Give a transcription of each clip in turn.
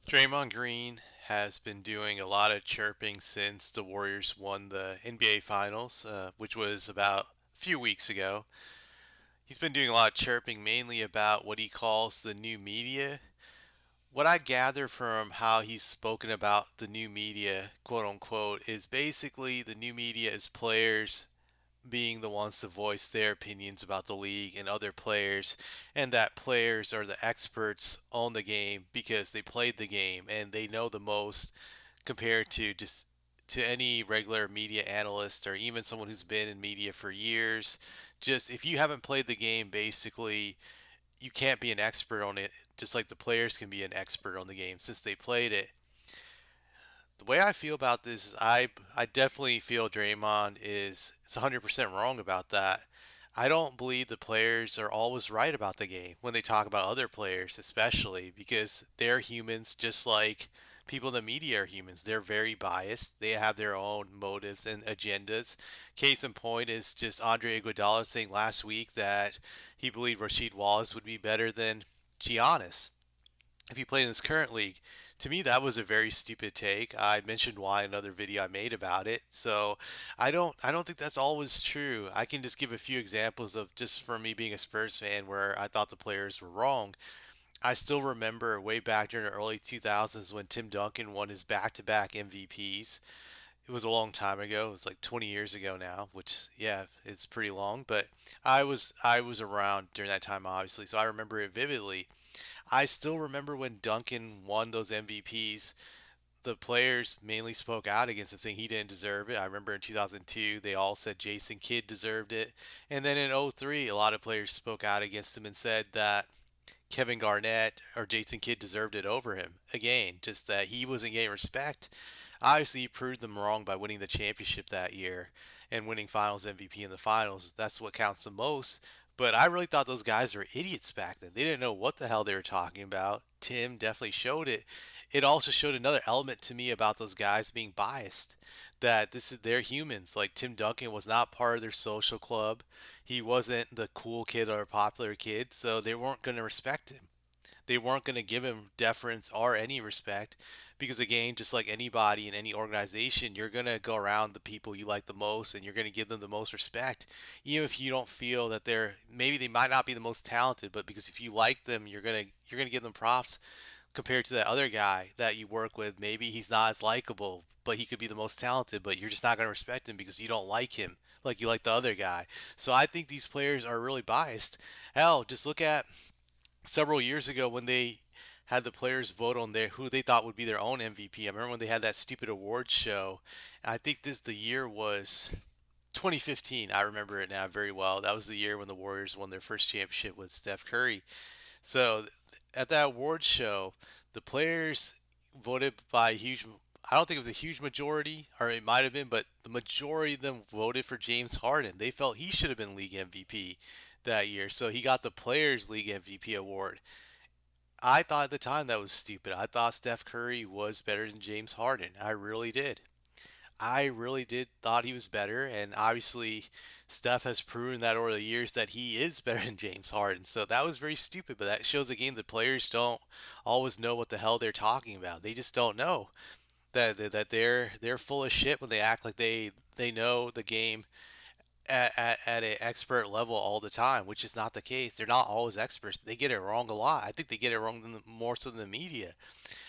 Draymond Green has been doing a lot of chirping since the Warriors won the NBA Finals, which was about a few weeks ago. He's been doing a lot of chirping mainly about what he calls the new media. What I gather from how he's spoken about the new media, quote unquote, is basically the new media is players being the ones to voice their opinions about the league and other players, and that players are the experts on the game because they played the game and they know the most compared to just to any regular media analyst or even someone who's been in media for years. Just if you haven't played the game, basically you can't be an expert on it, just like the players can be an expert on the game since they played it. The way I feel about this is I definitely feel Draymond is 100% wrong about that. I don't believe the players are always right about the game when they talk about other players, especially because they're humans just like people in the media are humans. They're very biased. They have their own motives and agendas. Case in point is just Andre Iguodala saying last week that he believed Rasheed Wallace would be better than Giannis if he played in his current league. To me, that was a very stupid take. I mentioned why in another video I made about it. So I don't think that's always true. I can just give a few examples of just for me being a Spurs fan where I thought the players were wrong. I still remember way back during the early 2000s when Tim Duncan won his back-to-back MVPs. It was a long time ago. It was like 20 years ago now, which yeah, it's pretty long, but I was around during that time obviously, so I remember it vividly. I still remember when Duncan won those MVPs, the players mainly spoke out against him, saying he didn't deserve it. I remember in 2002, they all said Jason Kidd deserved it. And then in '03, a lot of players spoke out against him and said that Kevin Garnett or Jason Kidd deserved it over him. Again, just that he wasn't getting respect. Obviously, he proved them wrong by winning the championship that year and winning Finals MVP in the finals. That's what counts the most. But I really thought those guys were idiots back then. They didn't know what the hell they were talking about. Tim definitely showed it. It also showed another element to me about those guys being biased. That this is they're humans. Like Tim Duncan was not part of their social club. He wasn't the cool kid or popular kid, so they weren't going to respect him. They weren't going to give him deference or any respect because, again, just like anybody in any organization, you're going to go around the people you like the most and you're going to give them the most respect, even if you don't feel that they're maybe they might not be the most talented, but because if you like them, you're going to give them props compared to that other guy that you work with. Maybe he's not as likable, but he could be the most talented, but you're just not going to respect him because you don't like him like you like the other guy. So I think these players are really biased. Hell, just look at several years ago when they had the players vote on their who they thought would be their own MVP. I remember when they had that stupid awards show. I think the year was 2015. I remember it now very well. That was the year when the Warriors won their first championship with Steph Curry. So at that awards show, the players voted by a huge. I don't think it was a huge majority, or it might have been, but the majority of them voted for James Harden. They felt he should have been league MVP that year, so he got the Players League MVP award. I thought at the time that was stupid. I thought Steph Curry was better than James Harden. I really did. I really did thought he was better, and obviously Steph has proven that over the years that he is better than James Harden. So that was very stupid, but that shows again the players don't always know what the hell they're talking about. They just don't know that they're full of shit when they act like they know the game at an expert level all the time, which is not the case. They're not always experts. They get it wrong a lot. I think they get it wrong more so than the media.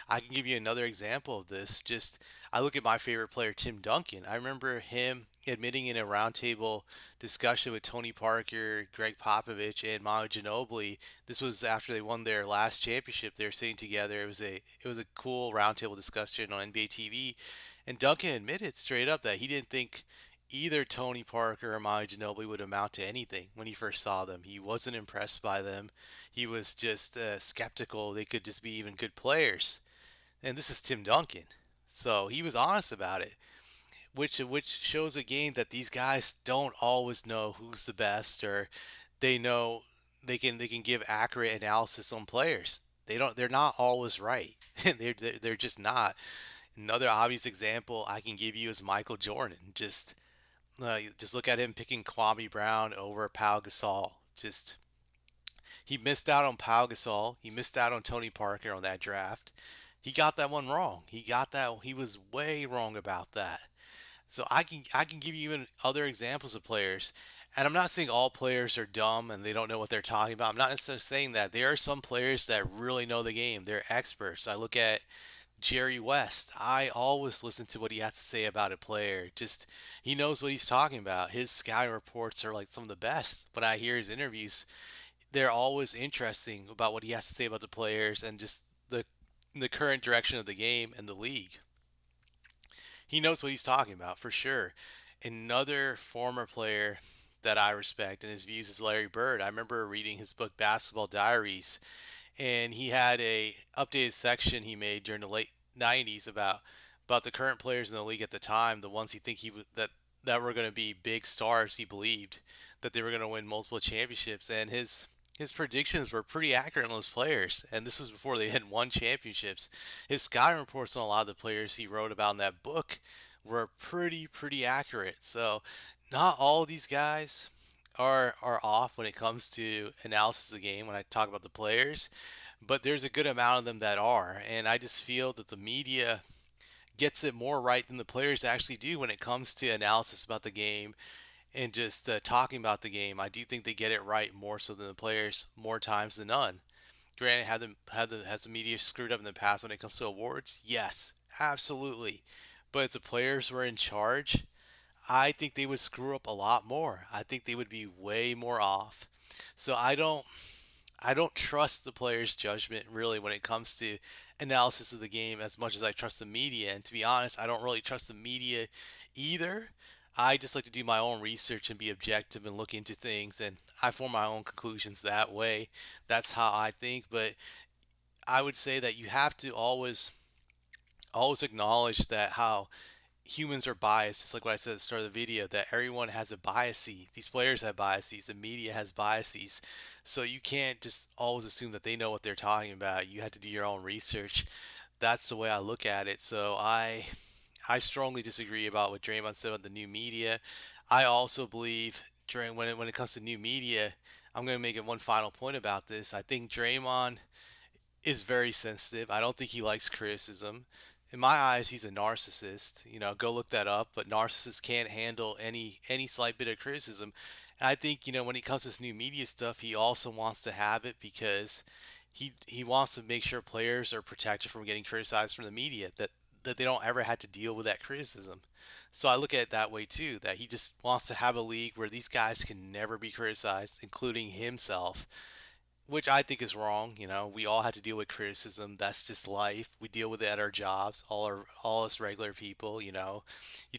I can give you another example of this. Just I look at my favorite player, Tim Duncan. I remember him admitting in a roundtable discussion with Tony Parker, Greg Popovich, and Manu Ginobili. This was after they won their last championship. They were sitting together. It was a cool roundtable discussion on NBA TV, and Duncan admitted straight up that he didn't think either Tony Parker or Manu Ginobili would amount to anything when he first saw them. He wasn't impressed by them. He was just skeptical they could just be even good players. And this is Tim Duncan. So he was honest about it, which shows again that these guys don't always know who's the best or they know they can give accurate analysis on players. They're not always right. They're just not. Another obvious example I can give you is Michael Jordan. Just look at him picking Kwame Brown over Pau Gasol. Just he missed out on Pau Gasol. He missed out on Tony Parker on that draft. He got that one wrong. He was way wrong about that. So I can give you even other examples of players. And I'm not saying all players are dumb and they don't know what they're talking about. I'm not necessarily saying that. There are some players that really know the game. They're experts. I look at Jerry West. I always listen to what he has to say about a player. Just he knows what he's talking about. His scouting reports are like some of the best. When I hear his interviews, they're always interesting about what he has to say about the players and just the current direction of the game and the league. He knows what he's talking about for sure. Another former player that I respect and his views is Larry Bird. I remember reading his book Basketball Diaries, and he had a updated section he made during the late 90s about the current players in the league at the time, the ones he think that were going to be big stars. He believed that they were going to win multiple championships, and his predictions were pretty accurate on those players. And this was before they had won championships. His scouting reports on a lot of the players he wrote about in that book were pretty accurate. So not all of these guys are off when it comes to analysis of the game when I talk about the players, but there's a good amount of them that are, and I just feel that the media gets it more right than the players actually do when it comes to analysis about the game and just talking about the game. I do think they get it right more so than the players more times than none. Granted, has the media screwed up in the past when it comes to awards? Yes, absolutely. But if the players were in charge, I think they would screw up a lot more. I think they would be way more off. So I don't trust the players' judgment really when it comes to analysis of the game as much as I trust the media. And to be honest, I don't really trust the media either. I just like to do my own research and be objective and look into things, and I form my own conclusions that way. That's how I think. But I would say that you have to always acknowledge that how humans are biased. It's like what I said at the start of the video, that everyone has a bias. These players have biases. The media has biases. So you can't just always assume that they know what they're talking about. You have to do your own research. That's the way I look at it. So I strongly disagree about what Draymond said about the new media. I also believe during when it comes to new media, I'm going to make it one final point about this. I think Draymond is very sensitive. I don't think he likes criticism. In my eyes, he's a narcissist. Go look that up. But narcissists can't handle any slight bit of criticism. And I think when it comes to this new media stuff, he also wants to have it because he wants to make sure players are protected from getting criticized from the media. That they don't ever have to deal with that criticism. So I look at it that way too. That he just wants to have a league where these guys can never be criticized, including himself, which I think is wrong. We all have to deal with criticism. That's just life. We deal with it at our jobs. All us regular people. You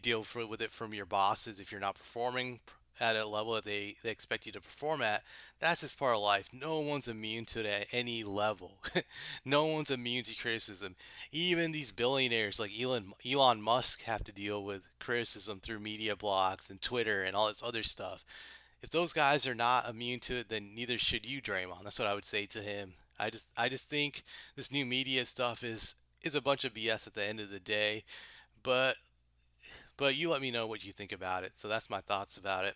deal with it from your bosses if you're not performing at a level that they expect you to perform at. That's just part of life. No one's immune to it at any level. No one's immune to criticism. Even these billionaires like Elon Musk have to deal with criticism through media blogs and Twitter and all this other stuff. If those guys are not immune to it, then neither should you, Draymond. That's what I would say to him. I just think this new media stuff is a bunch of BS at the end of the day. But but you let me know what you think about it. So that's my thoughts about it.